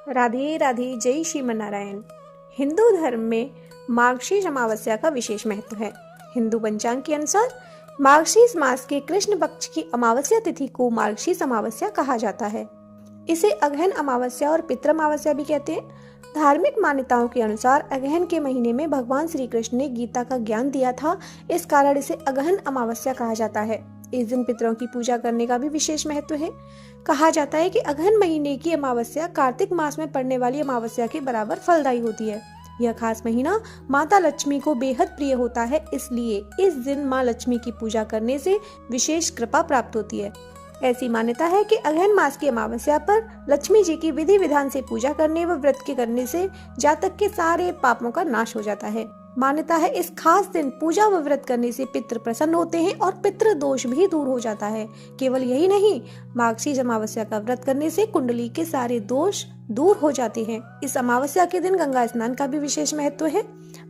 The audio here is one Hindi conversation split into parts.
राधे राधे, जय श्रीमन्नारायण। हिंदू धर्म में मार्गशीर्ष अमावस्या का विशेष महत्व है। हिंदू पंचांग के अनुसार मार्गशीर्ष मास के कृष्ण पक्ष की अमावस्या तिथि को मार्गशीर्ष अमावस्या कहा जाता है। इसे अगहन अमावस्या और पितृ अमावस्या भी कहते हैं। धार्मिक मान्यताओं के अनुसार अगहन के महीने में भगवान श्री कृष्ण ने गीता का ज्ञान दिया था, इस कारण इसे अगहन अमावस्या कहा जाता है। इस दिन पितरों की पूजा करने का भी विशेष महत्व है। कहा जाता है कि अगहन महीने की अमावस्या कार्तिक मास में पड़ने वाली अमावस्या के बराबर फलदायी होती है। यह खास महीना माता लक्ष्मी को बेहद प्रिय होता है, इसलिए इस दिन माँ लक्ष्मी की पूजा करने से विशेष कृपा प्राप्त होती है। ऐसी मान्यता है कि अगहन मास की अमावस्या पर लक्ष्मी जी की विधि विधान से पूजा करने व व्रत के करने से जातक के सारे पापों का नाश हो जाता है। मान्यता है इस खास दिन पूजा व व्रत करने से पितृ प्रसन्न होते हैं और पितृ दोष भी दूर हो जाता है। केवल यही नहीं, मार्गशीर्ष अमावस्या का व्रत करने से कुंडली के सारे दोष दूर हो जाते हैं। इस अमावस्या के दिन गंगा स्नान का भी विशेष महत्व है।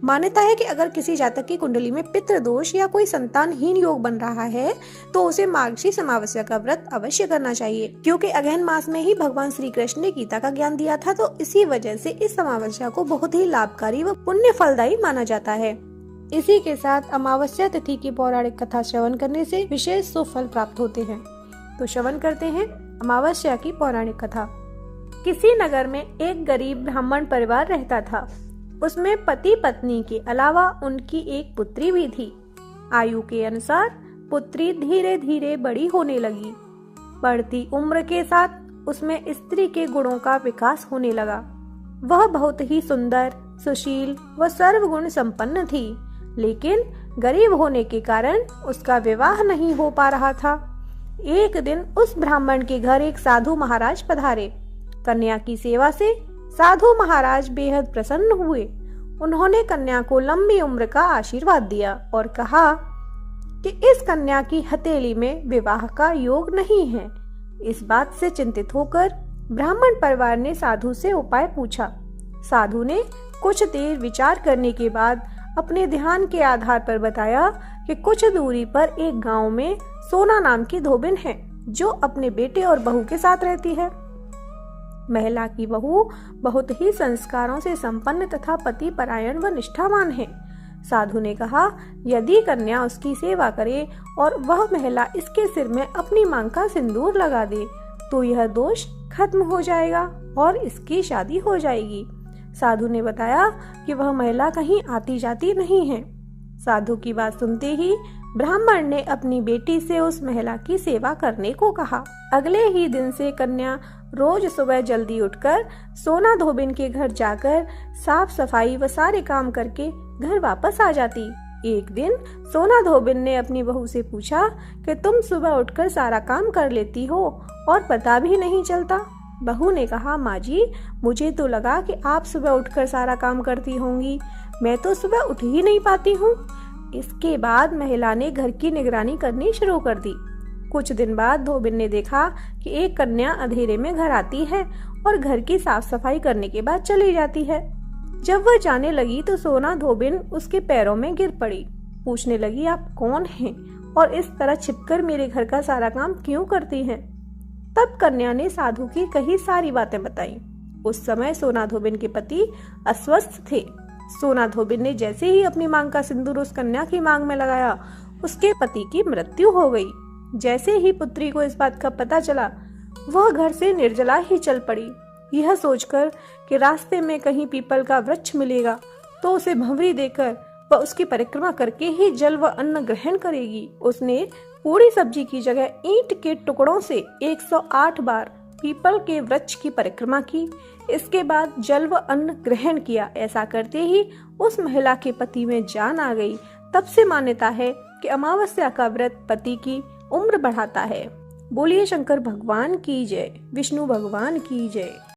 मान्यता है कि अगर किसी जातक की कुंडली में पितृ दोष या कोई संतानहीन योग बन रहा है तो उसे मार्गशीर्ष अमावस्या का व्रत अवश्य करना चाहिए, क्योंकि अगहन मास में ही भगवान श्री कृष्ण ने गीता का ज्ञान दिया था, तो इसी वजह से इस अमावस्या को बहुत ही लाभकारी व पुण्य फलदायी माना जाता है। इसी के साथ अमावस्या तिथि की पौराणिक कथा श्रवण करने से विशेष सुफल प्राप्त होते हैं। तो श्रवण करते हैं अमावस्या की पौराणिक कथा। किसी नगर में एक गरीब ब्राह्मण परिवार रहता था। उसमें पति पत्नी के अलावा उनकी एक पुत्री भी थी। आयु के अनुसार पुत्री धीरे धीरे बड़ी होने लगी। बढ़ती उम्र के साथ उसमें स्त्री के गुणों का विकास होने लगा। वह बहुत ही सुंदर, सुशील व सर्वगुण संपन्न थी, लेकिन गरीब होने के कारण उसका विवाह नहीं हो पा रहा था। एक दिन उस ब्राह्मण के घर एक साधु महाराज पधारे। कन्या की सेवा से साधु महाराज बेहद प्रसन्न हुए। उन्होंने कन्या को लंबी उम्र का आशीर्वाद दिया और कहा कि इस कन्या की हथेली में विवाह का योग नहीं है। इस बात से चिंतित होकर ब्राह्मण परिवार ने साधु से उपाय पूछा। साधु ने कुछ देर विचार करने के बाद अपने ध्यान के आधार पर बताया कि कुछ दूरी पर एक गांव में सोना नाम की धोबिन है, जो अपने बेटे और बहू के साथ रहती है। महिला की बहू बहुत ही संस्कारों से संपन्न तथा पति परायण व निष्ठावान है। साधु ने कहा, यदि कन्या उसकी सेवा करे और वह महिला इसके सिर में अपनी मांग का सिंदूर लगा दे तो यह दोष खत्म हो जाएगा और इसकी शादी हो जाएगी। साधु ने बताया कि वह महिला कहीं आती जाती नहीं है। साधु की बात सुनते ही ब्राह्मण ने अपनी बेटी से उस महिला की सेवा करने को कहा। अगले ही दिन से कन्या रोज सुबह जल्दी उठकर सोना धोबिन के घर जाकर साफ सफाई व सारे काम करके घर वापस आ जाती। एक दिन सोना धोबिन ने अपनी बहू से पूछा कि तुम सुबह उठकर सारा काम कर लेती हो और पता भी नहीं चलता। बहू ने कहा, माँ जी, मुझे तो लगा कि आप सुबह उठकर सारा काम करती होंगी, मैं तो सुबह उठ ही नहीं पाती हूँ। इसके बाद महिला ने घर की निगरानी करनी शुरू कर दी। कुछ दिन बाद धोबिन ने देखा कि एक कन्या अंधेरे में घर आती है और घर की साफ सफाई करने के बाद चली जाती है। जब वह जाने लगी तो सोना धोबिन उसके पैरों में गिर पड़ी। पूछने लगी, आप कौन हैं और इस तरह छिपकर मेरे घर का सारा काम क्यों करती हैं? तब कन्या ने साधु की कही सारी बातें बताई। उस समय सोना धोबिन के पति अस्वस्थ थे। सोना धोबिन ने जैसे ही अपनी मांग का सिंदूर उस कन्या की मांग में लगाया, उसके पति की मृत्यु हो गई। जैसे ही पुत्री को इस बात का पता चला, वह घर से निर्जला ही चल पड़ी, यह सोचकर कि रास्ते में कहीं पीपल का वृक्ष मिलेगा तो उसे भंवरी देकर वह उसकी परिक्रमा करके ही जल व अन्न ग्रहण करेगी। उसने पूरी सब्जी की जगह ईंट के टुकड़ों से 108 बार पीपल के वृक्ष की परिक्रमा की। इसके बाद जल व अन्न ग्रहण किया। ऐसा करते ही उस महिला के पति में जान आ गई। तब से मान्यता है कि अमावस्या का व्रत पति की उम्र बढ़ाता है। बोलिए शंकर भगवान की जय, विष्णु भगवान की जय।